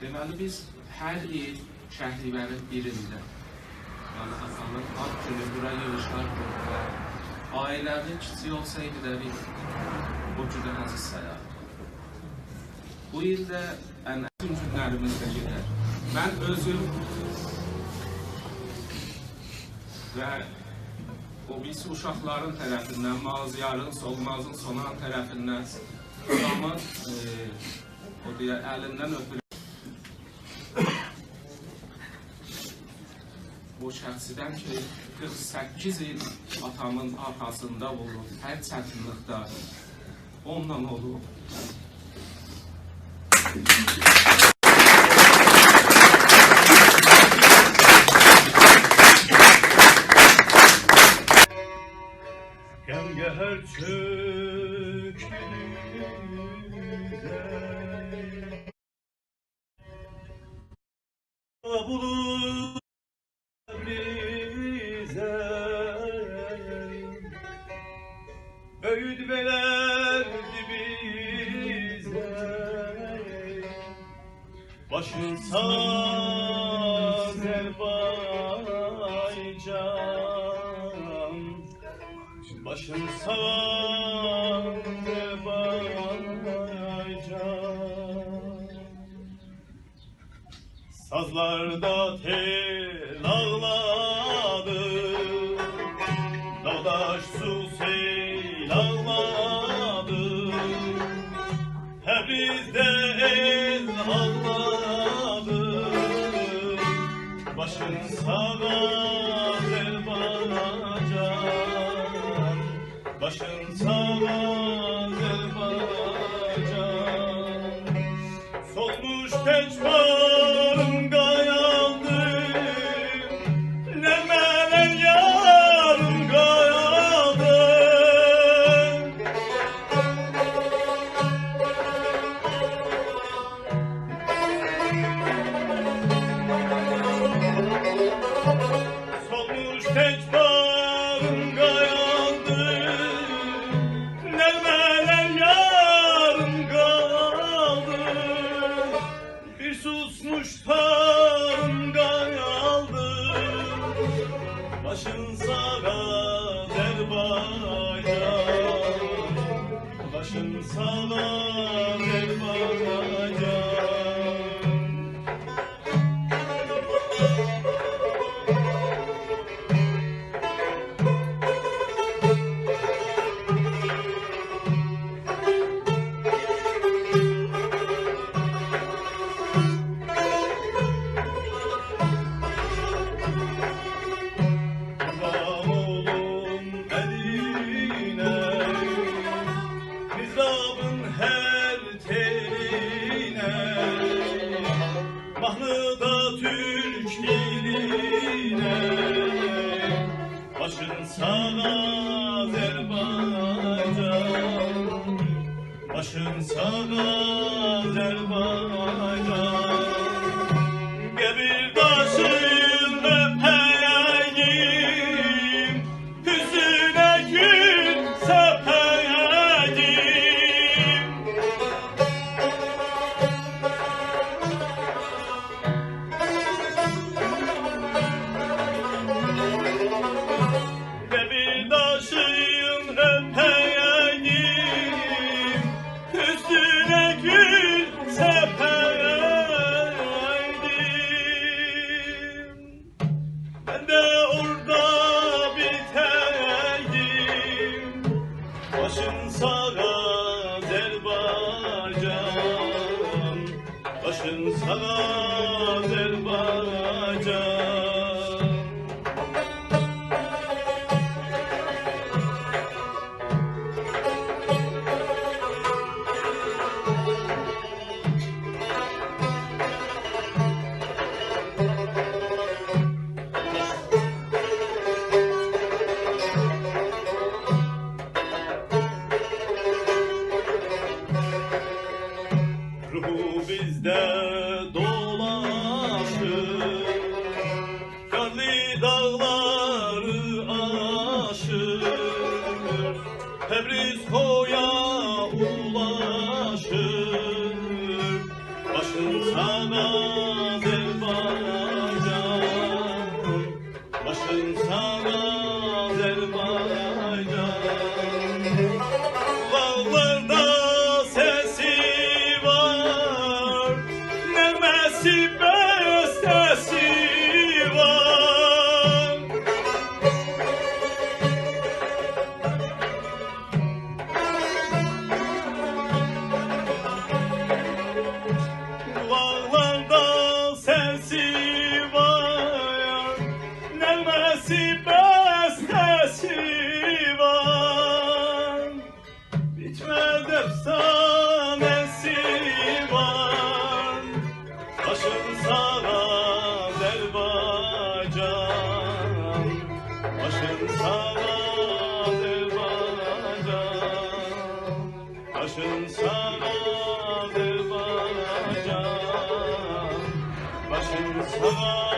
Deməli biz hər il Şəhribərin birində, yəni atamın ad günü bura yığışlar qurdular. Ailənin kiçik olsaydı da bir o cüdə aziz sayardı. Bu il də ənəsin günlərimizdə gedər. Mən özüm və o birisi uşaqların tərəfindən, Maziyarın, Solmazın, Sonan tərəfindən adamın o deyə əlindən öpülür. O şəxsidən ki 48 il atamın arxasında olub, hər çətinlikdə onunla olub. Gəmgəhər çökdüyüzə bulur bizə öğüt vererdi bize başın sağ Azerbaycan başın sağ Azerbaycan sazlarda tel ağladı dağdaş su sel ağladı Təbrizdə el ağladı başın sağ Azerbaycan başın sağ Azerbaycan solmuş teçbarım qayandı nəmələn yarım qayandı solmuş teçbarım qayandı nəmələn yarım qaldı bir susmuş tarım qaldı başın sağ Azerbaycan başın sağ Azerbaycan Mahnıda Türk diline başın sağ Azerbaycan başın sağ Azerbaycan Gebirdaşın öpeyim hüzüne gül sepeyim Gebirdaşın öpeyim hüzüne gül sepeyim ben de orada biteyim başın sağ Azerbaycan başın sağ Azerbaycan ruhu bizde dolaşır karlı dağları aşır Təbriz koya ulaşır başın sağ Azerbaycan. Bağlarda sesi var, nəməsi bəstəsi var. Bağlarda sesi var, nəməsi bəstəsi var. Bitməz əfsanəsi var. Başın sağ Azərbaycan. Başın sağ Azərbaycan. Başın sağ Azərbaycan. Başın sağ